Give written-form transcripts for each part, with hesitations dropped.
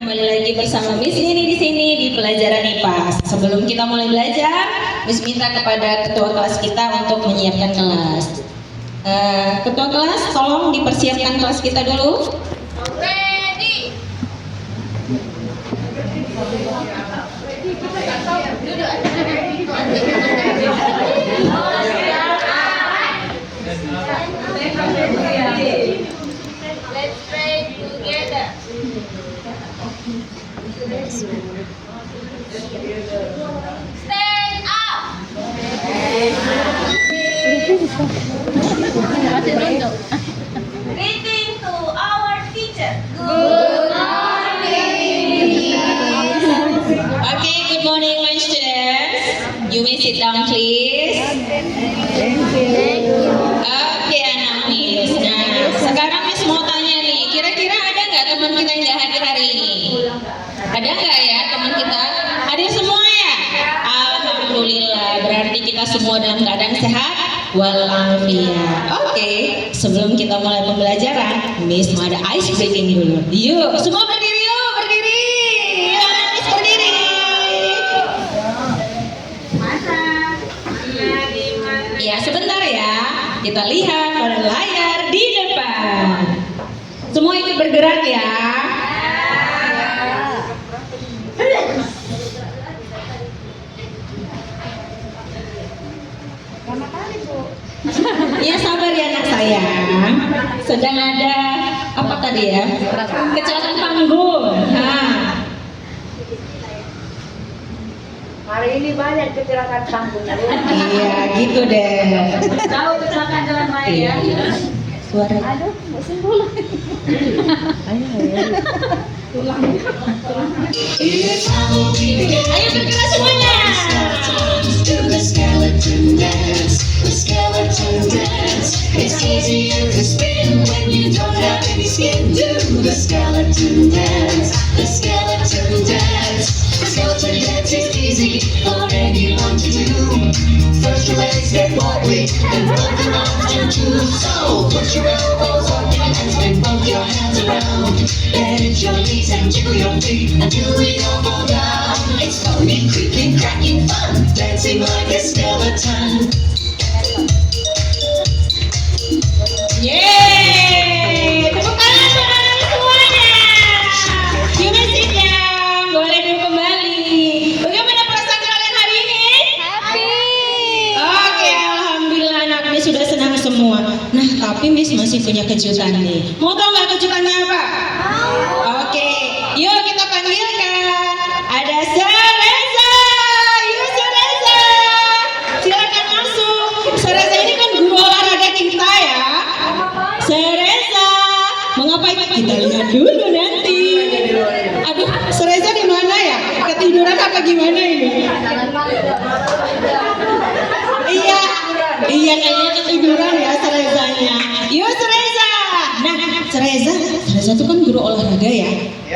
Kembali lagi bersama Miss Nini di sini di pelajaran IPA. Sebelum kita mulai belajar, Miss minta kepada ketua kelas kita untuk menyiapkan kelas. Ketua kelas, tolong dipersiapkan kelas kita dulu. Ready. Let's pray together. Stand up. Greeting to our teacher. Good morning. Okay, good morning my students. You may sit down please. Oke anak Miss. Nah, sekarang Miss mau tanya nih, kira-kira ada nggak teman kita yang nggak hadir hari ini? Ada nggak ya teman kita? Hadir semua ya? Alhamdulillah, berarti kita semua dalam keadaan sehat walafiat. Oke, sebelum kita mulai pembelajaran, Miss mau ada ice breaking dulu. Yuk, semua berdiri yuk, berdiri. Yuk, Miss berdiri. Ya, sebentar ya. Kita lihat pada layar di depan. Semua ikut bergerak ya. Ya sabar ya anak sayang. Sedang ada apa tadi ya? Kecelakaan panggung. Nah. Hari ini banyak kecelakaan panggung. Iya gitu deh. Tahu kecelakaan jalan raya ya? Suara. Aduh, bosan dulu. Ayo bergerak semuanya. Do the skeleton dance, the skeleton dance. It's easier to spin when you don't have any skin. Do the skeleton dance, the skeleton dance. The skeleton dance is easy for anyone to do. First your legs get wobbly, then run them arms do too. So put your elbows on and spin both your hands around. Bend your knees and jiggle your feet until we all fall down. It's funny, creaking, cracking fun, dancing like a skeleton. Yeay, tepuk tangan teman-teman semuanya. You may sit down, boleh duduk kembali. Bagaimana perasaan kalian hari ini? Happy. Oke, alhamdulillah anak Miss sudah senang semua. Nah, tapi Miss masih punya kejutan nih. Mau tahu nggak kejutannya apa? Oke, yuk kita panggilkan. Ada Sereza. Yuk Sereza, silakan masuk. Sereza ini kan guru olahraga kita ya. Sereza, mengapa kita lihat dulu nanti. Aduh, Sereza di mana ya? Ketiduran apa gimana ini? Iya kayaknya ketiduran ya Serezanya. Yuk Sereza. Nah, Sereza itu kan guru olahraga ya.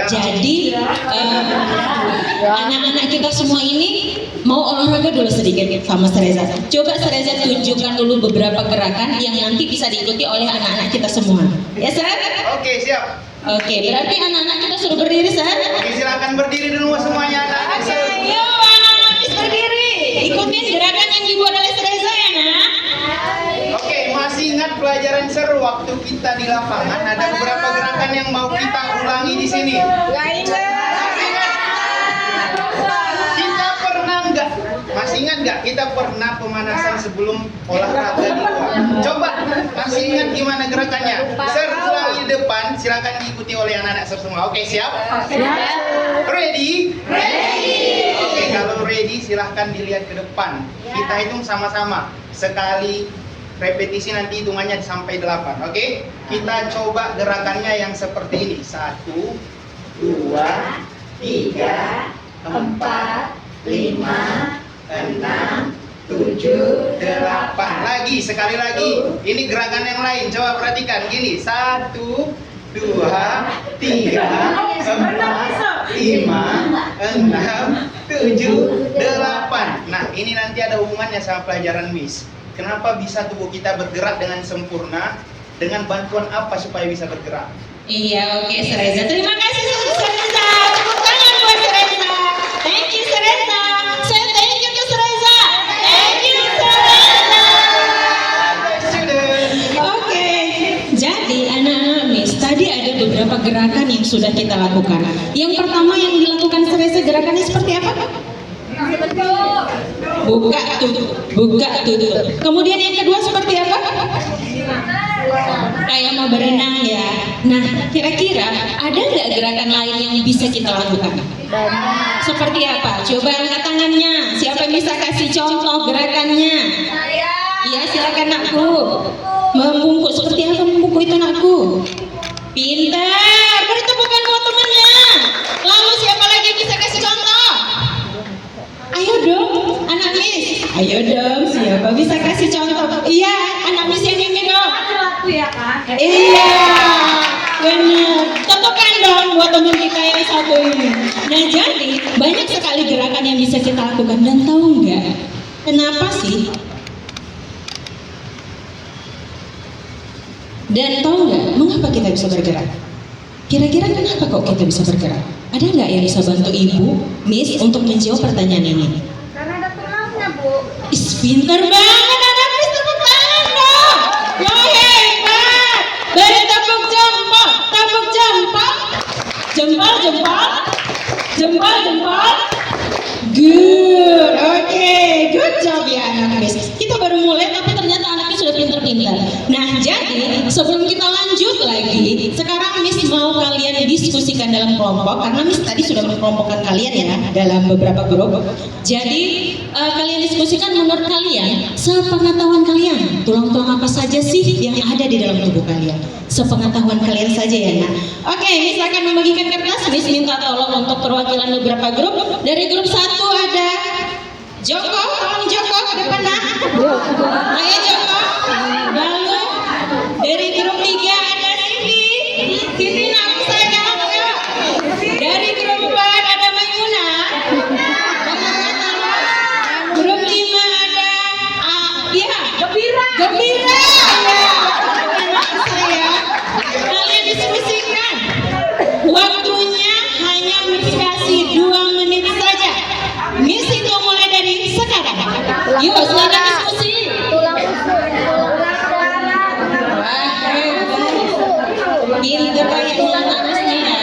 Jadi anak-anak kita semua ini mau olahraga dulu sedikit sama Sereza. Coba Sereza tunjukkan dulu beberapa gerakan yang nanti bisa diikuti oleh anak-anak kita semua. Ya, Ser? Oke, siap. Oke, berarti anak-anak kita suruh berdiri, Ser? Oke, silakan berdiri dulu semuanya. Oke, yuk anak-anak Miss berdiri. Ikutin gerakan yang dibuat oleh Sereza ya, Nak. Oke, masih ingat pelajaran seru waktu kita di lapangan? Ada beberapa gerakan yang mau kita ulangi di sini. Masih ingat? Kita pernah nggak? Masih ingat nggak? Kita pernah pemanasan sebelum olahraga di luar. Coba, masih ingat gimana gerakannya? Ser, ulangi di depan. Silakan diikuti oleh anak-anak semua. Oke, siap? Ready? Oke, kalau ready silahkan dilihat ke depan. Kita hitung sama-sama. Sekali repetisi nanti hitungannya sampai 8. Oke? Kita coba gerakannya yang seperti ini. 1, 2, 3, 4, 5, 6, 7, 8. Lagi, sekali lagi. Ini gerakan yang lain. Coba perhatikan. Gini. 1, 2, 3, 4, 5, 6, 7, 8. Nah, ini nanti ada hubungannya sama pelajaran Miss. Kenapa bisa tubuh kita bergerak dengan sempurna? Dengan bantuan apa supaya bisa bergerak? Iya, oke Sereza. Terima kasih Sereza. sudah kita lakukan. Yang pertama yang dilakukan serese gerakannya seperti apa? Buka tutup. Kemudian yang kedua seperti apa? Kayak mau berenang ya. Nah, kira-kira ada nggak gerakan lain yang bisa kita lakukan? Seperti apa? Coba angkat tangannya. Siapa yang bisa kasih contoh gerakannya? Iya, silakan nakku. Membungkuk, seperti apa membungkuk itu nakku? Pintar. Beri tepukan buat temannya. Lalu siapa lagi yang bisa kasih contoh? Ayo dong, anak Miss. Ayo dong, siapa bisa kasih contoh? Iya, anak Miss yang ini dong. Aku ya kan? Iya, benar. Tepukan dong buat teman kita yang satu ini. Nah, jadi banyak sekali gerakan yang bisa kita lakukan. Dan tahu nggak, kenapa sih? Dan tahu nggak, mengapa kita bisa bergerak? Kira-kira kenapa kok kita bisa bergerak? Ada nggak yang bisa bantu Ibu, Miss, untuk menjawab pertanyaan ini? Karena ada tulangnya, Bu. Is, pintar banget anak Miss, tepuk tangan dong. Wah, hebat. Beri tepuk jempol, jempol. Good, oke, good job ya anak Miss. Kita baru mulai tapi ternyata anaknya sudah pintar-pintar. Nah, jadi sebelum kita lanjut lagi, sekarang Miss mau kalian diskusikan dalam kelompok karena Miss tadi sudah mengelompokkan kalian ya dalam beberapa grup. Jadi kalian diskusikan menurut kalian, sepengetahuan kalian, tulang-tulang apa saja sih yang ada di dalam tubuh kalian? Sepengetahuan kalian saja ya nak. Oke, Miss akan membagikan kertas. Miss minta tolong untuk perwakilan beberapa grup. Dari grup 1 ada Joko, tolong Joko ke depan nak. Ayo Joko. Lalu dari grup 3 ada Siti nak sayang. Dari grup 4 ada Mayuna. Grup 5 ada Gembira. Ya. Saya kalian diskusikan. Waktunya hanya Miss kasih 2 menit saja. Miss itu mulai dari sekarang. Yuk silakan diskusi. Pintar kayak tulang Miss ya.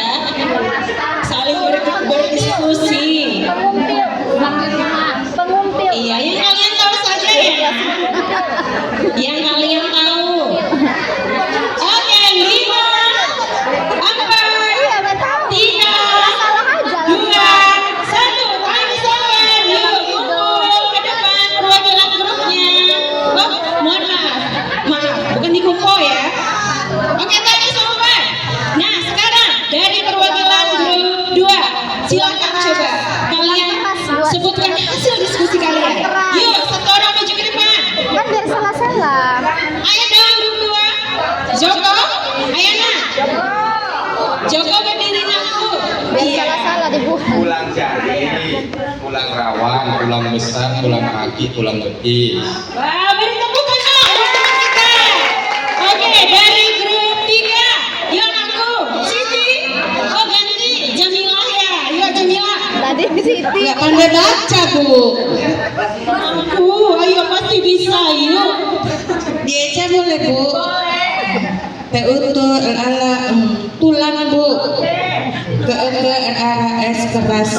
Saling berdiskusi. Iya, yang kalian tahu saja ya. Yang kalian tahu. Oke, 5, 4, 3, 2, 1. Kami sampai. Yuk, kumpul ke depan perwakilan grupnya. Oh, mohon maaf, bukan dikumpul ya. Oke, tadi semua. Nah, sekarang dari perwakilan grup 2, silakan coba kalian sebutkan hasil diskusi kalian. Yuk, satu orang maju ke depan. Kan biar salah-salah. Ayo dong grup 2. Joko, ayo nak. Joko berdiri nakku. Biar salah-salah dibuat. Tulang jari, tulang rawan, tulang besar, tulang kaki, tulang betis. Wah, beri tepukan dong buat teman kita. Oke, dari grup 3. Yuk nakku, Siti. Oh ganti, Jamilah ya. Yuk Jamilah. Tadi Siti. Nggak pandai baca bu. Aku, ayo pasti bisa yuk. Diaja boleh bu. Tulang bu. S keras.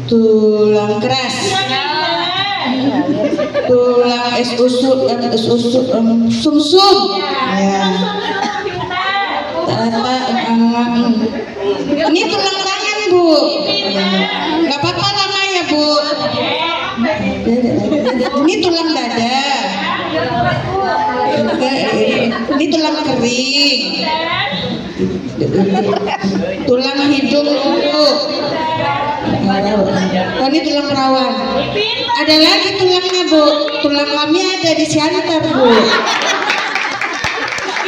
Tulang keras. Tulang sumsum. Ya. Ini tulang tangan bu. Nggak apa-apa lama ya bu. Ini tulang dada. Ini tulang kering. Tulang hidung bu. Oh, ini tulang rawan. Ada lagi tulangnya bu. Tulang kami ada di siantar bu.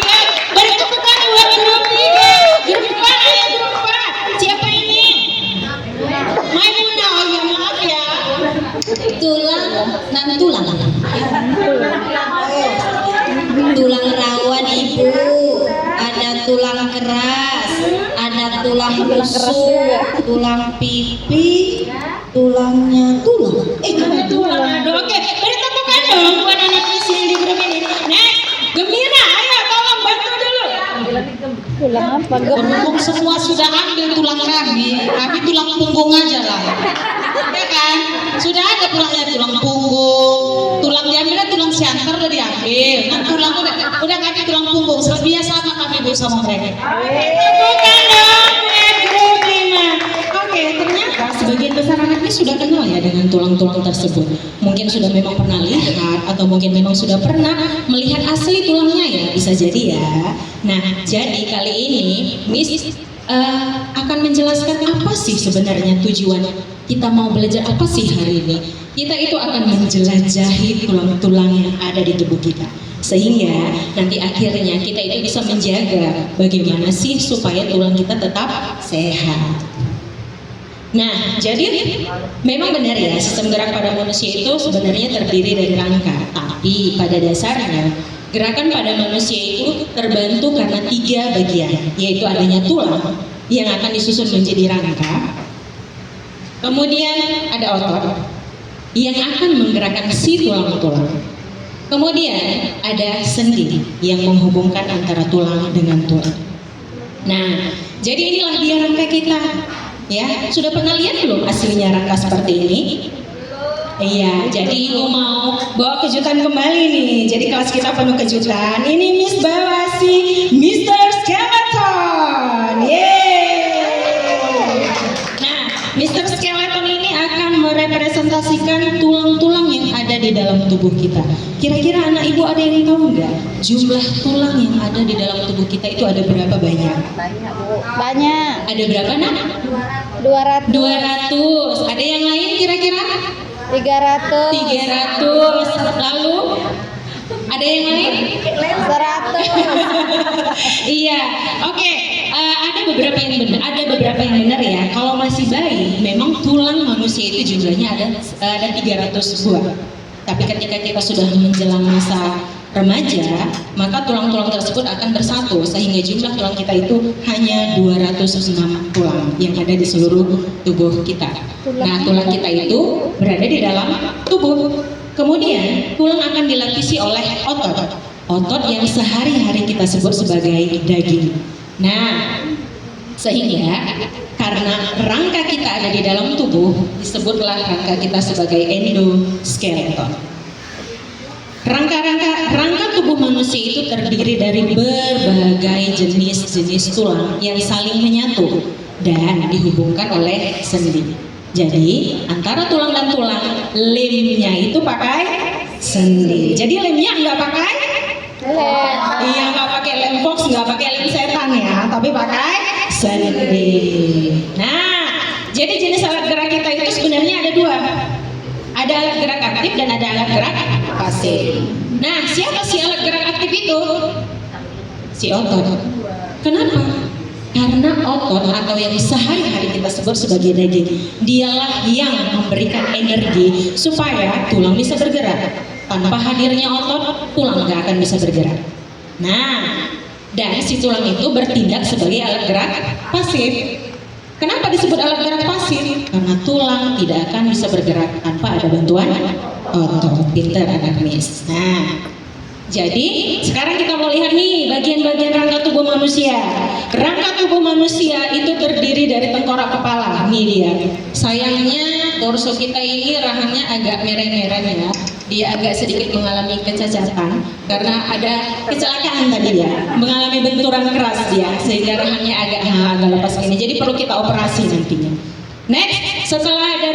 Iya, dari tepukan buat grup 3. Grup 4, ayo grup 4. Siapa ini? Maimunah, oh ya maaf ya. Tulang rawan ibu, ada tulang keras, ada tulang rusuk, tulang pipi, tulangnya tulang. Tulang ada. Oke, beri tepukan dong buat anak Miss yang di grup ini. Next, Gembira, ayo tolong bantu dulu. Tulang apa? Berhubung semua sudah ambil tulang kami tulang punggung aja lah. Ya kan? Sudah ada tulangnya, tulang punggung. Tulang diambil, tulang siantar udah diambil. Nah, tulang udah kami tulang punggung. Selebihnya sama kami Bu sama mereka. Bukan dong, grogi mah. Oke, ternyata sebagian besar anak ini sudah kenal ya dengan tulang-tulang tersebut. Mungkin sudah memang pernah lihat atau mungkin memang sudah pernah melihat asli tulangnya ya, bisa jadi ya. Nah, jadi kali ini Miss akan menjelaskan apa sih sebenarnya tujuan kita mau belajar apa sih hari ini. Kita itu akan menjelajahi tulang-tulang yang ada di tubuh kita. Sehingga nanti akhirnya kita itu bisa menjaga bagaimana sih supaya tulang kita tetap sehat. Nah, jadi memang benar ya, sistem gerak pada manusia itu sebenarnya terdiri dari rangka. Tapi pada dasarnya gerakan pada manusia itu terbantu karena 3 bagian, yaitu adanya tulang yang akan disusun menjadi rangka. Kemudian ada otot yang akan menggerakkan si tulang-tulang. Kemudian ada sendi yang menghubungkan antara tulang dengan tulang. Nah, jadi inilah dia rangka kita. Ya, sudah pernah lihat belum aslinya rangka seperti ini? Iya, jadi Ibu mau bawa kejutan kembali nih. Jadi kelas kita penuh kejutan. Ini Miss bawa si Mr. Skeleton. Yeay. Nah, Mr. Skeleton ini akan merepresentasikan tulang-tulang yang ada di dalam tubuh kita. Kira-kira anak Ibu ada yang tahu nggak? Jumlah tulang yang ada di dalam tubuh kita itu ada berapa banyak? Banyak Bu. Banyak. Ada berapa nak? 200. 200. Ada yang lain kira-kira? 300. 300. Lalu ada yang lain? 100. Iya. Oke. Ada beberapa yang benar. Ada beberapa yang benar ya. Kalau masih bayi, memang tulang manusia itu jumlahnya ada 300 buah. Tapi ketika kita sudah menjelang masa remaja, maka tulang-tulang tersebut akan bersatu sehingga jumlah tulang kita itu hanya 206 tulang yang ada di seluruh tubuh kita. Nah, tulang kita itu berada di dalam tubuh. Kemudian tulang akan dilapisi oleh otot. Otot yang sehari-hari kita sebut sebagai daging. Nah, sehingga karena rangka kita ada di dalam tubuh, disebutlah rangka kita sebagai endoskeleton. Rangka tubuh manusia itu terdiri dari berbagai jenis-jenis tulang yang saling menyatu dan dihubungkan oleh sendi. Jadi antara tulang dan tulang, lemnya itu pakai sendi. Jadi lemnya nggak pakai lem. Iya, nggak pakai lem fox, nggak pakai lem setan ya, tapi pakai sendi. Nah, jadi jenis alat gerak kita itu sebenarnya ada 2. Ada alat gerak aktif dan ada alat gerak pasif. Nah, siapa sih alat gerak aktif itu? Si otot. Kenapa? Karena otot atau yang sehari-hari kita sebut sebagai daging, dialah yang memberikan energi supaya tulang bisa bergerak. Tanpa hadirnya otot, tulang nggak akan bisa bergerak. Nah, dan si tulang itu bertindak sebagai alat gerak pasif. Kenapa disebut alat gerak pasif? Karena tulang tidak akan bisa bergerak tanpa ada bantuan otot. Pinter anak Miss. Nah, jadi sekarang kita mau lihat nih bagian-bagian rangka tubuh manusia. Rangka tubuh manusia itu terdiri dari tengkorak kepala. Nih dia. Sayangnya torso kita ini rahangnya agak merah-merah ya. Dia agak sedikit mengalami kecacatan karena ada kecelakaan tadi ya, mengalami benturan keras dia sehingga rahangnya agak lepas ini. Jadi perlu kita operasi nantinya. Next, setelah ada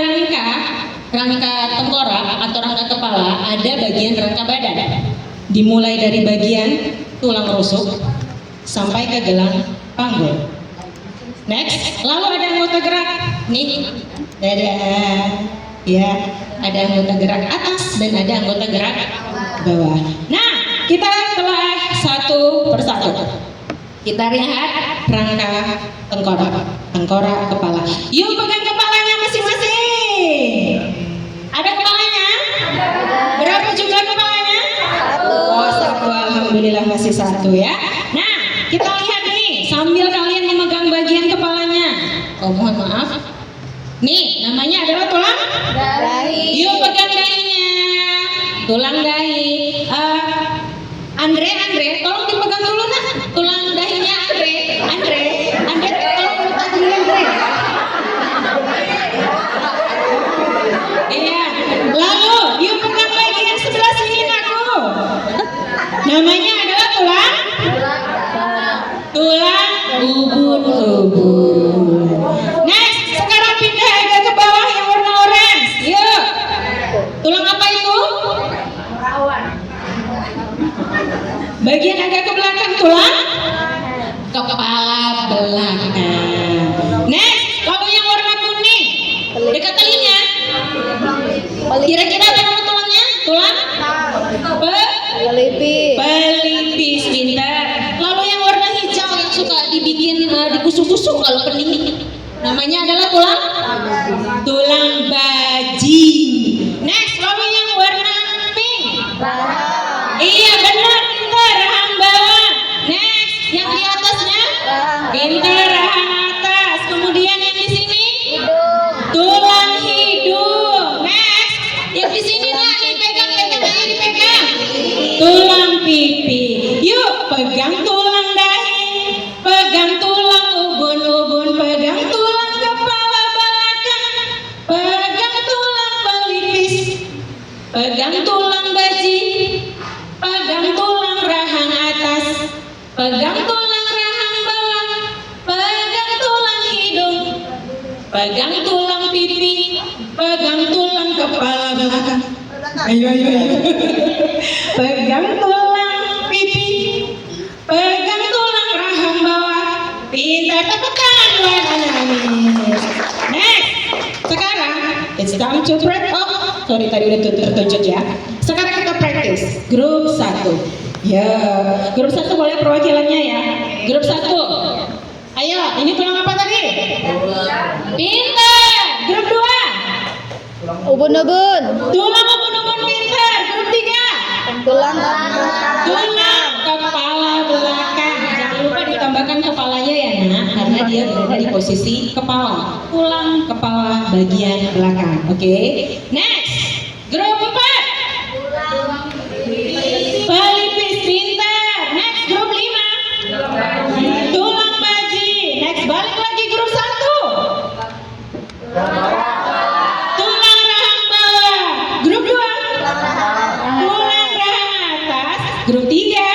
rangka tengkorak atau rangka kepala, ada bagian rangka badan. Dimulai dari bagian tulang rusuk sampai ke gelang panggul. Next, lalu ada anggota gerak. Nih, dada. Ya, ada anggota gerak atas dan ada anggota gerak bawah. Nah, kita telah satu persatu. Kita lihat rangka tengkorak kepala. Yuk pegang kepalanya masing-masing. Ada kepalanya? Berapa jumlah kepalanya? 1. Oh, 1. Alhamdulillah masih 1 ya. Nah, kita lihat nih sambil kalian memegang bagian kepalanya. Oh, mohon maaf. Nih, namanya adalah tulang Dahi. Yuk pegang dahinya. Tulang dahi. Andre, tolong dipegang dulu nak. Tulang dahinya Andre. Bagian agak ke belakang tulang kepala belakang. Next, lalu yang warna kuning dekat telinga. Kira-kira apa nama tulangnya? Tulang Pelipis. pelipis, pintar. Lalu yang warna hijau yang suka dibikin dikusuk-kusuk kalau pening, namanya adalah tulang baji. Next, lalu yang warna pink. Iya benar, pintar, rahang bawah. Next, yang di atasnya pintar, rahang atas. Kemudian yang di sini tulang hidung. Next, yang di sini nak dipegang aja, dipegang. Tulang pipi. Yuk, pegang tulang dahi, pegang tulang ubun-ubun, pegang tulang kepala belakang, pegang tulang pelipis, pegang tulang baji, pegang tulang rahang atas, pegang tulang rahang bawah, pegang tulang hidung, pegang tulang pipi, pegang tulang kepala belakang. Ayo. Pegang tulang pipi, pegang tulang rahang bawah. Pintar, tepuk tangan buat anak-anak. Next, sekarang it's time to practice. Oh, sorry tadi udah tertunjuk ya. Sekarang kita practice grup 1. Ya, grup 1 boleh perwakilannya ya. Grup 1. Ayo, ini tulang apa tadi? Pintar. Grup 2. Ubun-ubun. Tulang ubun-ubun, pintar. Grup 3. Tulang. Tulang kepala belakang. Jangan lupa ditambahkan kepalanya ya nak, karena dia berada di posisi kepala. Tulang kepala bagian belakang. Oke. Next, grup 4. Pelipis, pintar. Next, grup 5. Tulang baji. Next, balik lagi grup 1. Tulang rahang bawah. Grup 2. Tulang rahang atas. Grup 3.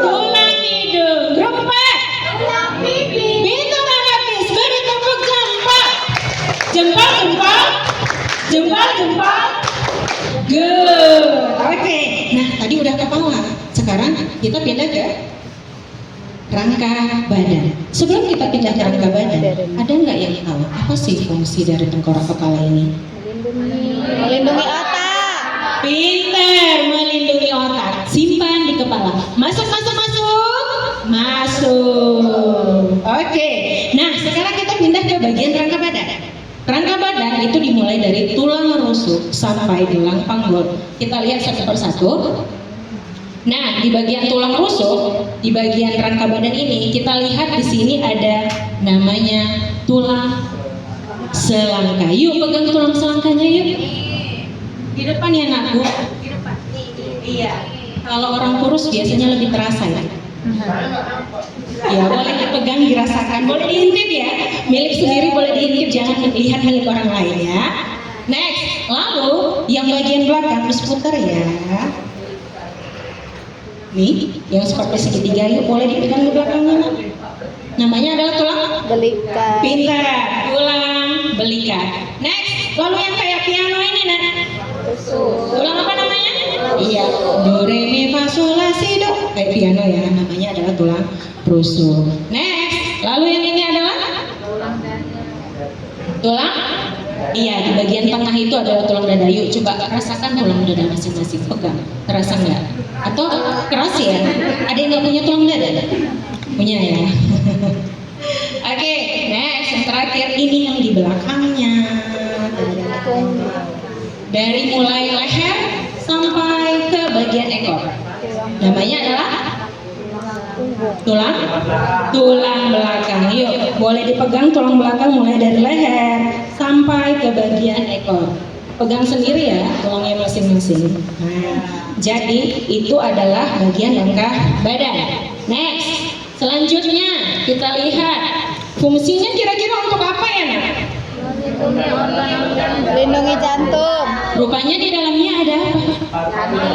Tulang hidung. Grup 4. Pintu menepis. Beri tepuk jempol. Jempol. Good. Oke. Nah, tadi udah kepala. Sekarang kita pindah ke rangka badan. Sebelum kita pindah ke rangka badan, ada nggak yang tahu apa sih fungsi dari tengkorak kepala ini? Melindungi otak. Pintar, melindungi otak. Simpan di kepala. Masuk. Oke. Nah, sekarang kita pindah ke bagian rangka badan. Rangka badan itu dimulai dari tulang rusuk sampai gelang panggul. Kita lihat satu persatu. Nah, di bagian tulang rusuk, di bagian rangka badan ini, kita lihat di sini ada namanya tulang selangka. Yuk, pegang tulang selangkanya yuk. Di depan ya nakku. Di depan. Iya. Kalau orang kurus biasanya lebih terasa ya. Ya, boleh dipegang, dirasakan, boleh diintip ya. Milik sendiri boleh diintip, jangan lihat milik orang lain ya. Next, lalu yang bagian belakang harus putar ya. Nih, yang seperti segitiga yuk boleh dipegang di belakangnya. Namanya adalah tulang Belikat. pintar, tulang belikat. Next, lalu yang kayak piano ini nak. Tulang apa namanya? Iya, do re mi fa sol la si do. Kayak piano ya, namanya adalah tulang rusuk. Next, lalu yang ini adalah tulang. Iya, di bagian tengah itu adalah tulang dada. Yuk coba rasakan tulang dada masing-masing. Pegang, terasa nggak? Atau keras ya? Ada yang nggak punya tulang dada? Punya ya. Oke, next yang terakhir ini yang di belakangnya. Dari mulai leher sampai ke bagian ekor. Namanya adalah tulang belakang. Yuk, boleh dipegang tulang belakang mulai dari leher sampai ke bagian ekor. Pegang sendiri ya tulangnya masing-masing. Nah, jadi itu adalah bagian rangka badan. Next, selanjutnya kita lihat fungsinya kira-kira untuk apa ya nak? Melindungi jantung. Rupanya di dalamnya ada apa?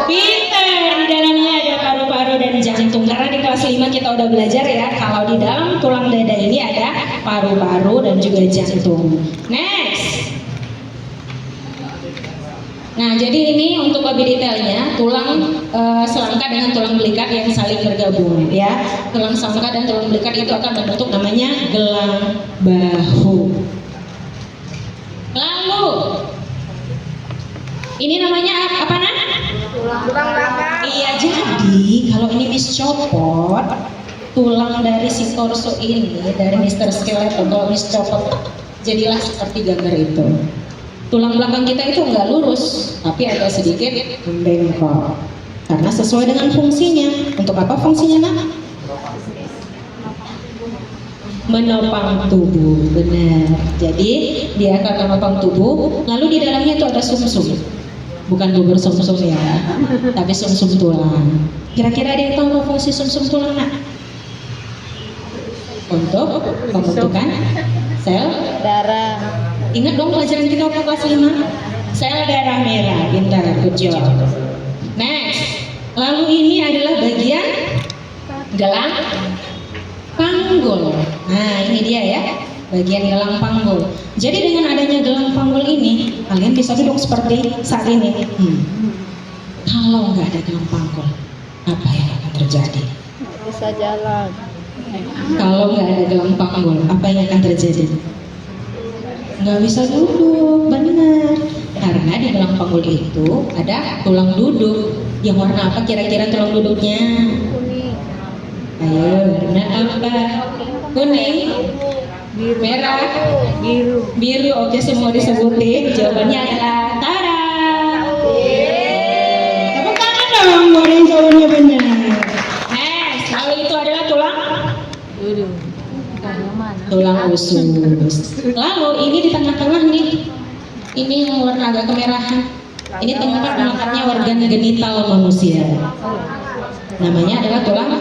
Pintar, di dalamnya ada paru-paru dan jantung. Karena di kelas 5 kita udah belajar ya, kalau di dalam tulang dada ini ada paru-paru dan juga jantung. Next. Nah, jadi ini untuk lebih detailnya tulang selangka dengan tulang belikat yang saling bergabung ya. Tulang selangka dan tulang belikat itu akan membentuk namanya gelang bahu. Lalu ini namanya apa nak? Tulang belakang. Iya, jadi kalau ini Miss copot tulang dari si torso ini dari Mr. Skeleton, kalau Miss copot jadilah seperti gambar itu. Tulang belakang kita itu nggak lurus, tapi agak sedikit bengkok. Karena sesuai dengan fungsinya. Untuk apa fungsinya nak? Menopang tubuh, benar. Jadi dia akan menopang tubuh. Lalu di dalamnya itu ada sumsum. Bukan bubur sumsum ya, tapi sumsum tulang. Kira-kira ada yang tahu apa fungsi sumsum tulang nak? Untuk pembentukan sel Darah. Ingat dong pelajaran kita waktu kelas 5? Sel darah merah, pintar, good job. Next, lalu ini adalah bagian gelang panggul. Nah, ini dia ya, bagian gelang panggul. Jadi dengan adanya gelang panggul ini, kalian bisa duduk seperti saat ini. Kalau nggak ada gelang panggul, apa yang akan terjadi? Bisa jalan. Kalau nggak ada gelang panggul, apa yang akan terjadi? Nggak bisa duduk, benar. Karena di gelang panggul itu ada tulang duduk. Yang warna apa kira-kira tulang duduknya? Kuning. Ayo, warna apa? Kuning, merah, biru. Oke, semua disebutin. Jawabannya adalah Tara. Tepuk tangan dong, buat yang jawabannya benar. Next, lalu itu adalah tulang usus. Lalu ini di tengah-tengah nih, ini yang warna agak kemerahan. Ini tempat melekatnya organ genital manusia. Namanya adalah tulang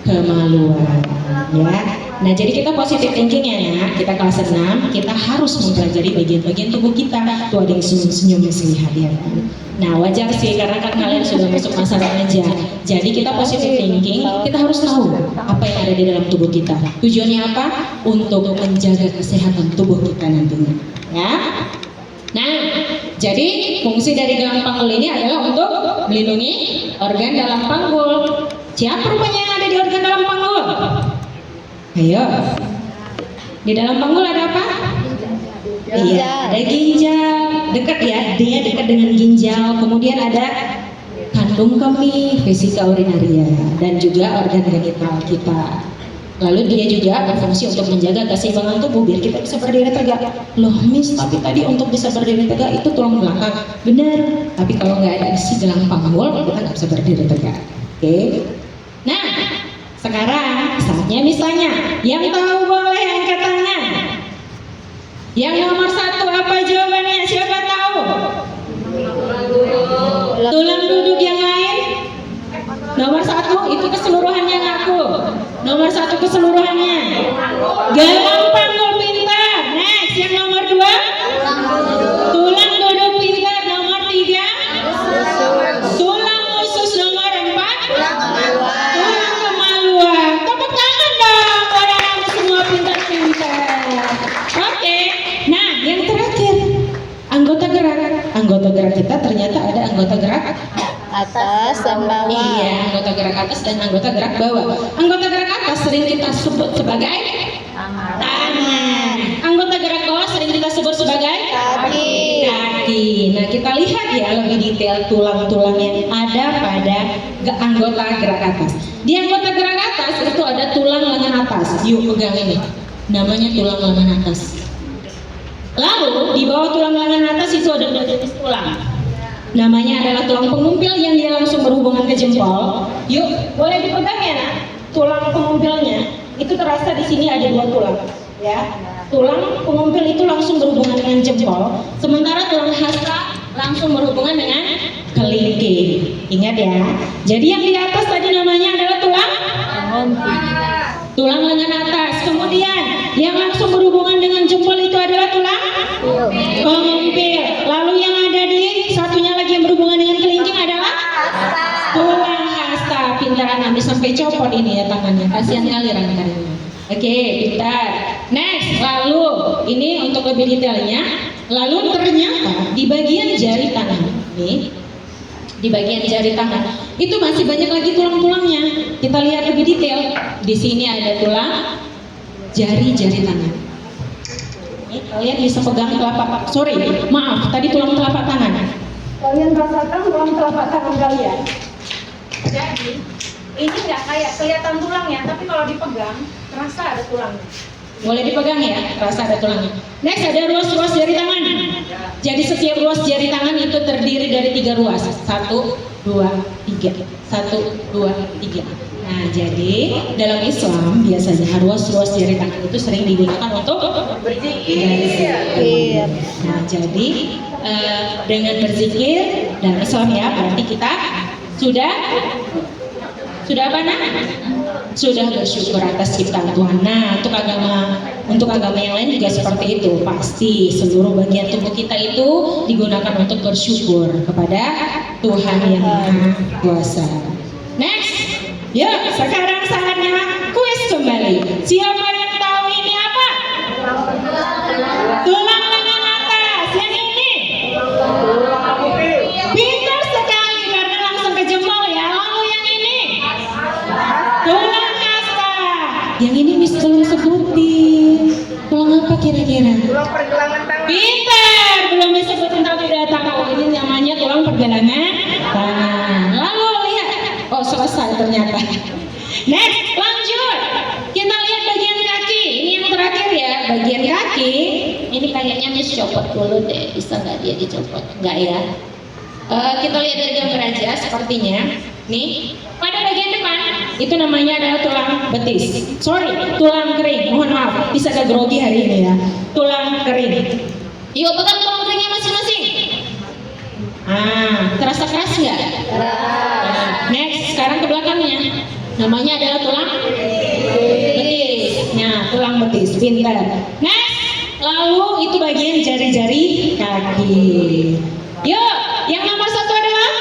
kemaluan, ya. Nah, jadi kita positive thinking ya, nak. Kita kelas 6, kita harus mempelajari bagian-bagian tubuh kita. Tuh ada yang senyum-senyum lihat ya kan. Nah, wajar sih karena kan kalian sudah masuk masa remaja. Jadi kita positive thinking, kita harus tahu apa yang ada di dalam tubuh kita. Tujuannya apa? Untuk menjaga kesehatan tubuh kita nantinya, ya. Nah, jadi fungsi dari gelang panggul ini adalah untuk melindungi organ dalam panggul. Siapa rupanya yang ada di organ dalam panggul? Ayo. Di dalam panggul ada apa? Iya, ada ginjal. Dekat ya, dia dekat dengan ginjal. Kemudian ada kandung kemih, vesika urinaria, dan juga organ genital kita. Lalu dia juga berfungsi untuk menjaga keseimbangan tubuh biar kita bisa berdiri tegak. Loh Miss, tapi tadi untuk bisa berdiri tegak itu tulang belakang. Benar, tapi kalau nggak ada si gelang panggul, kita nggak bisa berdiri tegak. Oke? Nah, sekarang saatnya misalnya yang tahu boleh angkat tangan. Yang nomor 1 apa jawabannya? Siapa tahu? Tulang duduk yang lain? Nomor 1 itu keseluruhannya ngaku. Nomor 1 keseluruhannya. Gelang panggul pintar. Next, yang nomor 2? Tulang duduk pintar. Nomor 3? Tulang usus. Nomor 4? Tulang kemaluan. Tepuk tangan dong orang semua pintar-pintar. Oke. Nah, yang terakhir anggota gerak. Anggota gerak kita ternyata ada anggota gerak Atas dan bawah. Iya, anggota gerak atas dan anggota gerak bawah. Anggota gerak atas sering kita sebut sebagai tangan. Anggota gerak bawah sering kita sebut sebagai kaki. Nah, kita lihat ya lebih detail tulang-tulang yang ada pada anggota gerak atas. Di anggota gerak atas itu ada tulang lengan atas. Yuk pegang ini. Namanya tulang lengan atas. Lalu di bawah tulang lengan atas itu ada dua jenis tulang. Namanya adalah tulang pengumpil yang dia langsung berhubungan ke jempol. Yuk, boleh dipegang ya, nak? Tulang pengumpilnya itu terasa di sini ada 2 tulang, ya. Tulang pengumpil itu langsung berhubungan dengan jempol, sementara tulang hasta langsung berhubungan dengan kelingking. Ingat ya. Jadi yang di atas tadi namanya adalah tulang lengan atas. Kemudian yang langsung berhubungan dengan jempol itu adalah tulang pengumpil. Lalu yang ada di satunya lagi yang berhubungan dengan kelingking adalah tulang hasta. Pintaran habis sampai copot ini ya tangannya. Kasihan kali rangkaiannya. Oke, pintar. Next, lalu ini untuk lebih detailnya. Lalu ternyata di bagian jari tangan nih, di bagian jari tangan itu masih banyak lagi tulang-tulangnya. Kita lihat lebih detail. Di sini ada tulang jari tangan. Nih, kalian bisa pegang telapak, tadi tulang telapak tangan. Kalian rasakan tulang telapak tangan kalian. Jadi ini nggak kayak kelihatan tulangnya, tapi kalau dipegang terasa ada tulangnya. Boleh dipegang ya, terasa ada tulangnya. Next ada ruas-ruas jari tangan. Jadi setiap ruas jari tangan itu terdiri dari 3 ruas. 1, 2, 3. 1, 2, 3. Nah, jadi dalam Islam biasanya ruas-ruas jari tangan itu sering digunakan untuk berzikir. Nah, jadi dengan berzikir dalam Islam ya, berarti kita sudah apa nak? Sudah bersyukur atas ciptaan Tuhan. Nah, untuk agama yang lain juga seperti itu. Pasti seluruh bagian tubuh kita itu digunakan untuk bersyukur kepada Tuhan yang Maha Kuasa. Next, ya sekarang saatnya kuis kembali. Siapa yang tahu ini apa? Tulang lengan atas. Yang ini? Pintar sekali karena langsung ke jempol ya. Lalu yang ini? Tulang kasta. Yang ini Miss belum sebutin. Tulang apa kira-kira? Tulang pergelangan tangan. Pintar, belum disebutin tapi udah tahu. Ini namanya tulang pergelangan tangan. Lalu lihat, oh selesai ternyata. Next, lanjut. Kita lihat bagian kaki. Ini yang terakhir ya, bagian kaki. Ini kayaknya Miss copot dulu deh. Bisa nggak dia dicopot? Nggak ya? Kita lihat dari gambar aja sepertinya. Nih, pada bagian depan itu namanya adalah tulang betis. Tulang kering. Mohon maaf, bisa agak grogi hari ini ya. Tulang kering. Yuk pegang tulang keringnya masing-masing. Terasa keras nggak? Next, sekarang ke belakangnya. Namanya adalah tulang betis. Nah, tulang betis. Pintar. Next, lalu itu bagian jari-jari kaki. Yuk, yang nomor 1 adalah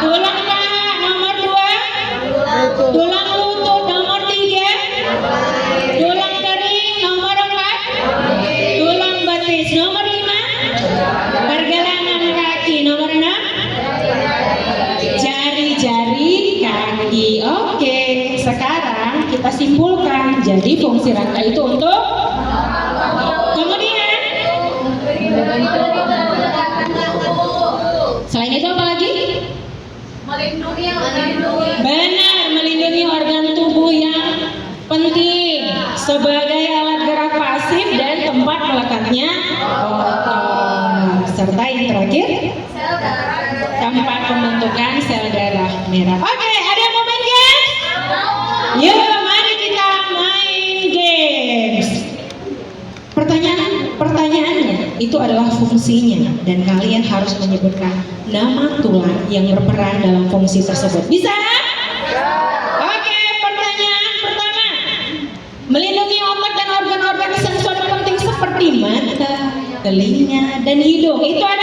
tulang paha, nomor 2 tulang lutut, nomor 3 tulang kering, nomor 4 tulang betis, nomor 5 pergelangan kaki, nomor 6 jari-jari kaki. Oke, sekarang kita simpulkan. Jadi fungsi rangkai itu untuk kemudian selain itu apa lagi? Benar, melindungi organ tubuh yang penting sebagai alat gerak pasif dan tempat melekatnya otot. Serta yang terakhir, tempat pembentukan sel darah merah. Oke, ada yang mau main games? Yuk, mari kita main games. Pertanyaannya itu adalah fungsinya dan kalian harus menyebutkan nama tulang yang berperan dalam fungsi tersebut. Bisa? Oke, pertanyaan pertama. Melindungi otak dan organ-organ sensori penting seperti mata, telinga, dan hidung. Itu ada